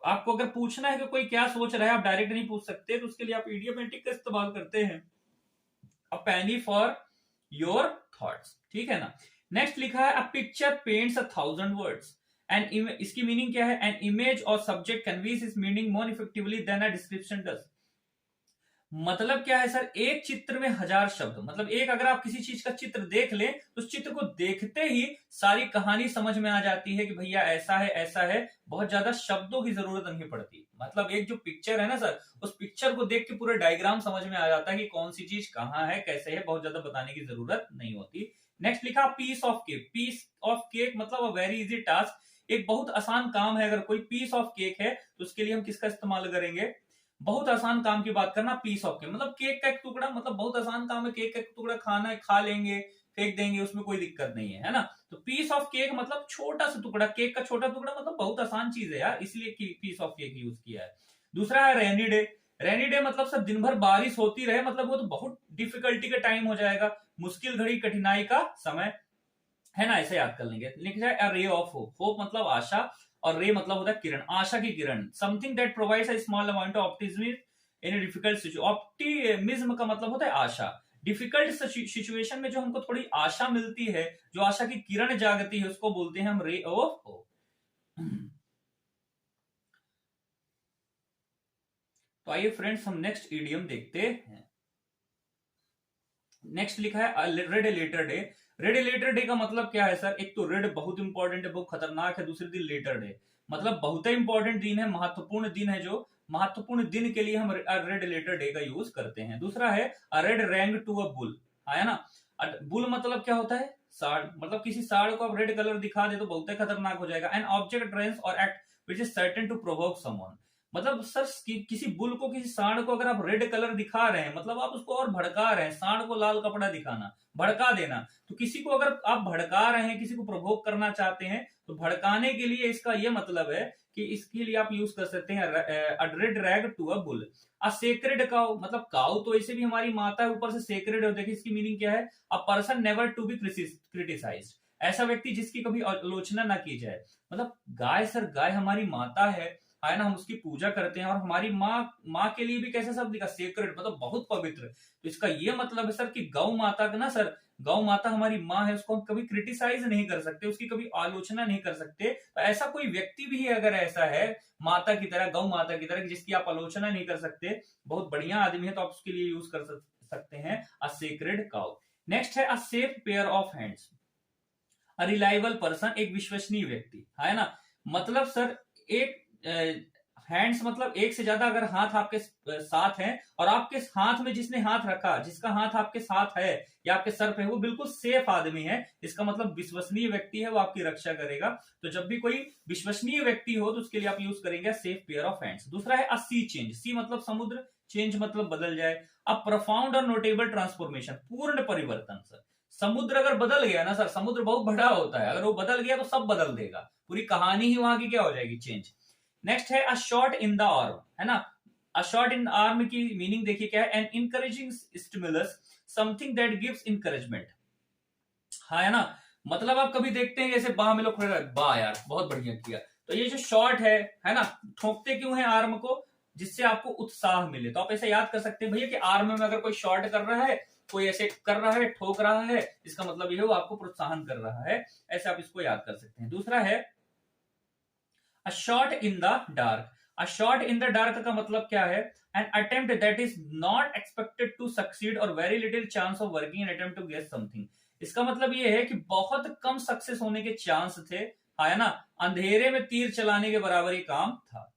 आपको अगर पूछना है कि कोई क्या सोच रहा है, आप डायरेक्ट नहीं पूछ सकते, तो उसके लिए आप इडियोमेटिक का इस्तेमाल करते हैं, अ पैनी फॉर योर थॉट्स। ठीक है ना। नेक्स्ट लिखा है, a picture paints 1,000 words and इसकी मीनिंग क्या है, an image or subject conveys is meaning more effectively than a description does. मतलब क्या है सर, एक चित्र में 1000 शब्द। मतलब एक अगर आप किसी चीज का चित्र देख लें तो उस चित्र को देखते ही सारी कहानी समझ में आ जाती है कि भैया ऐसा है ऐसा है। बहुत ज्यादा शब्दों की जरूरत नहीं पड़ती। मतलब एक जो पिक्चर है ना सर, उस पिक्चर को देख के पूरा डायग्राम समझ में आ जाता है कि कौन सी चीज कहाँ है कैसे है। बहुत ज्यादा बताने की जरूरत नहीं होती। नेक्स्ट लिखा piece of cake. Piece of cake मतलब अ वेरी इजी टास्क। एक बहुत आसान काम है। अगर कोई पीस ऑफ केक है तो उसके लिए हम किसका इस्तेमाल करेंगे, बहुत आसान काम की बात करना, पीस ऑफ केक मतलब केक का एक टुकड़ा। मतलब बहुत आसान काम है, केक का एक टुकड़ा खाना है, खा लेंगे, फेंक देंगे, उसमें कोई दिक्कत नहीं है ना। तो पीस ऑफ केक मतलब छोटा सा टुकड़ा, केक का छोटा टुकड़ा, मतलब बहुत आसान चीज है यार, इसलिए पीस ऑफ केक यूज किया है। दूसरा है रेनी डे। रेनी डे मतलब सर दिन भर बारिश होती रहे, मतलब वो तो बहुत डिफिकल्टी का टाइम हो जाएगा, मुश्किल घड़ी कठिनाई का समय है ना, ऐसे याद कर लेंगे। लिखा है अ रे ऑफ होप। होप मतलब आशा और रे मतलब होता है किरण, आशा की किरण। Something that provides a small amount of optimism in difficult situation. Optimism का मतलब होता है आशा। डिफिकल्ट सिचुएशन में जो हमको थोड़ी आशा मिलती है, जो आशा की किरण जागती है, उसको बोलते हैं हम रे ऑफ होप। तो आइए फ्रेंड्स हम नेक्स्ट इडियम देखते हैं। नेक्स्ट लिखा है red letter day. Red letter day का मतलब क्या है सर, एक तो रेड बहुत इंपॉर्टेंट है, बहुत खतरनाक है। दूसरे दिन लेटर डे मतलब बहुत ही इंपॉर्टेंट दिन है, महत्वपूर्ण दिन है। जो महत्वपूर्ण दिन के लिए हम रेड लेटर डे का यूज करते हैं। दूसरा है red rag to a bull, है ना। बुल मतलब क्या होता है, साड़। मतलब किसी साड़ को आप रेड कलर दिखा दे तो बहुत ही खतरनाक हो जाएगा। An object dress or act which is certain to provoke someone. मतलब सर किसी बुल को, किसी सांड को अगर आप रेड कलर दिखा रहे हैं, मतलब आप उसको और भड़का रहे हैं। सांड को लाल कपड़ा दिखाना, भड़का देना। तो किसी को अगर आप भड़का रहे हैं, किसी को प्रभोग करना चाहते हैं, तो भड़काने के लिए इसका यह मतलब है कि इसके लिए आप यूज कर सकते हैं red rag to a bull. A sacred cow मतलब काउ तो ऐसे भी हमारी माता है, ऊपर से सेक्रेड है। देखिए इसकी मीनिंग क्या है, a person never to be criticised. ऐसा व्यक्ति जिसकी कभी आलोचना ना की जाए। मतलब गाय सर, गाय हमारी माता है ना, हम उसकी पूजा करते हैं। और हमारी माँ के लिए भी कैसे शब्द लिखा, सेक्रेड मतलब बहुत पवित्र। तो इसका ये मतलब है सर कि गौ माता का ना सर, गौ माता हमारी माँ है, उसको हम कभी क्रिटिसाइज नहीं कर सकते, उसकी कभी आलोचना नहीं कर सकते। तो ऐसा कोई व्यक्ति भी है अगर ऐसा है माता की तरह, गौ माता की तरह, जिसकी आप आलोचना नहीं कर सकते, बहुत बढ़िया आदमी है, तो आप उसके लिए यूज कर सकते हैं अ सेक्रेड काउ। नेक्स्ट है a safe pair of hands. A reliable person, एक विश्वसनीय व्यक्ति, है ना। मतलब सर एक हैंड्स मतलब एक से ज्यादा अगर हाथ आपके साथ हैं, और आपके हाथ में जिसने हाथ रखा, जिसका हाथ आपके साथ है या आपके सर पे, वो बिल्कुल सेफ आदमी है। इसका मतलब विश्वसनीय व्यक्ति है, वो आपकी रक्षा करेगा। तो जब भी कोई विश्वसनीय व्यक्ति हो तो उसके लिए आप यूज करेंगे सेफ पेयर ऑफ हैंड्स। दूसरा है अ सी चेंज। सी मतलब समुद्र, चेंज मतलब बदल जाए। अ प्रोफाउंड और नोटेबल ट्रांसफॉर्मेशन, पूर्ण परिवर्तन सर। समुद्र अगर बदल गया ना सर, समुद्र बहुत बड़ा होता है, अगर वो बदल गया तो सब बदल देगा, पूरी कहानी ही वहां की क्या हो जाएगी, चेंज। नेक्स्ट है a shot in the arm, है ना। अ शॉट इन आर्म की मीनिंग देखिए क्या है, an encouraging stimulus, something that gives encouragement, है ना। मतलब आप कभी देखते हैं जैसे बाह में लोग खड़े, बाह यार बहुत बढ़िया किया। तो ये जो शॉट है ना, ठोकते क्यों है आर्म को, जिससे आपको उत्साह मिले। तो आप ऐसे याद कर सकते हैं भैया कि आर्म में अगर कोई शॉट कर रहा है, कोई ऐसे कर रहा है, ठोक रहा है, इसका मतलब ये है वो आपको प्रोत्साहन कर रहा है। ऐसे आप इसको याद कर सकते हैं। दूसरा है a shot in the dark. A shot in the dark का मतलब क्या है, an attempt that is not expected to succeed और very little chance of working an attempt to guess something. इसका मतलब ये है कि बहुत कम सक्सेस होने के चांस थे, है ना। अंधेरे में तीर चलाने के बराबर ही काम था।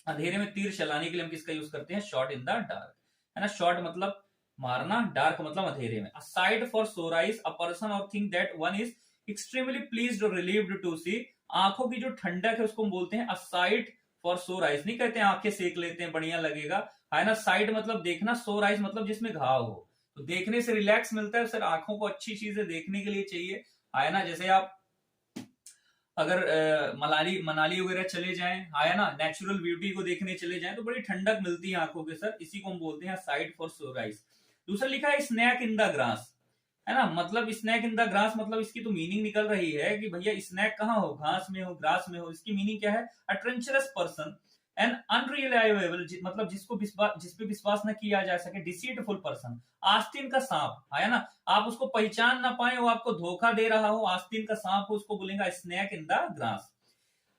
अंधेरे में तीर चलाने के लिए हम किसका यूज करते हैं, शॉट इन द डार्क, है ना। शॉट मतलब मारना, डार्क मतलब अंधेरे में। अ साइट फॉर सोर आइज, अ पर्सन और thing that one is extremely pleased और रिलीव्ड टू सी। आंखों की जो ठंडक है उसको हम बोलते हैं अ साइट फॉर सोर आइज। नहीं कहते आंखें सेक लेते हैं बढ़िया लगेगा, है ना। साइट मतलब देखना, सोर आइज मतलब जिसमें घाव हो, तो देखने से रिलैक्स मिलता है सर, आंखों को अच्छी चीजें देखने के लिए चाहिए, है ना। जैसे आप अगर मनाली मनाली वगैरह चले जाएं, है ना, नेचुरल ब्यूटी को देखने चले जाएं तो बड़ी ठंडक मिलती है आंखों के सर, इसी को हम बोलते हैं साइट फॉर सोर आइज। दूसरा लिखा है स्नैक इन द ग्रास, है ना, मतलब स्नैक इन द ग्रास मतलब इसकी तो मीनिंग निकल रही है कि भैया स्नैक कहाँ हो, घास में हो, ग्रास में हो। इसकी मीनिंग क्या है, अ ट्रेंचरस पर्सन एंड अनरिलायबल, मतलब जिसको जिस पे विश्वास न किया जा सके, डिसीटफुल पर्सन, आस्तीन का सांप, है ना, आप उसको पहचान ना पाए, वो आपको धोखा दे रहा हो, आस्तीन का सांप हो, उसको बोलेंगे snake in the grass.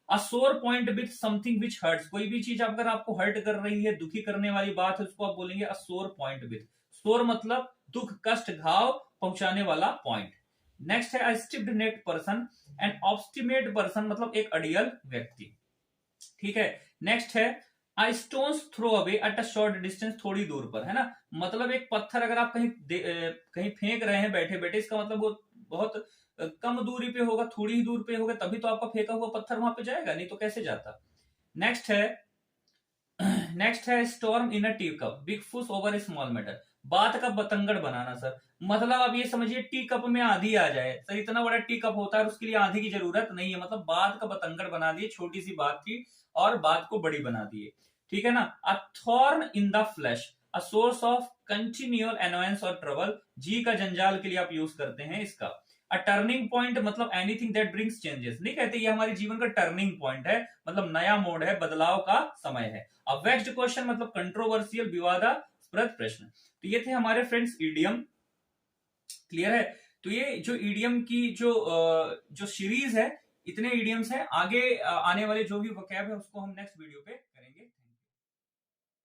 A sore point with something which hurts, कोई भी चीज अगर आपको हर्ट कर रही है, दुखी करने वाली बात है, उसको आप बोलेंगे अ सोर पॉइंट विथ। सोर मतलब दुख, कष्ट, घाव पहुंचाने वाला पॉइंट। नेक्स्ट है stiff necked person and obstinate person, मतलब एक अड़ियल व्यक्ति, ठीक है। नेक्स्ट है I stone's throw away at a short distance, थोड़ी दूर पर, है ना, मतलब एक पत्थर अगर आप कहीं फेंक रहे हैं बैठे बैठे, इसका मतलब वो बहुत कम दूरी पे होगा, थोड़ी ही दूर पे होगा, तभी तो आपका फेंका हुआ पत्थर वहां पे जाएगा, नहीं तो कैसे जाता। नेक्स्ट है नेक्स्ट है स्टॉर्म इन अ टी कप, बिग फुस ओवर ए स्मॉल मैटर, बात का बतंगड़ बनाना सर, मतलब आप ये समझिए टी कप में आंधी आ जाए सर, इतना बड़ा टी कप होता है उसके लिए आंधी की जरूरत नहीं है, मतलब बात का बतंगड़ बना दिए, छोटी सी बात थी और बात को बड़ी बना दिए, ठीक है ना। अ thorn in the flash, a source of continual annoyance और ट्रबल, जी का जंजाल के लिए आप यूज करते हैं इसका। अ टर्निंग पॉइंट मतलब एनीथिंग दैट ब्रिंग्स चेंजेस, नहीं कहते ये हमारे जीवन का टर्निंग पॉइंट है, मतलब नया मोड़ है, बदलाव का समय है। अब वेक्स्ड क्वेश्चन मतलब कंट्रोवर्शियल, विवादास्पद प्रश्न। तो ये थे हमारे फ्रेंड्स ईडियम, क्लियर है। तो ये जो ईडियम की जो सीरीज है, इतने ईडियम्स हैं, आगे आने वाले जो भी वोकैब है उसको हम नेक्स्ट वीडियो पे करेंगे।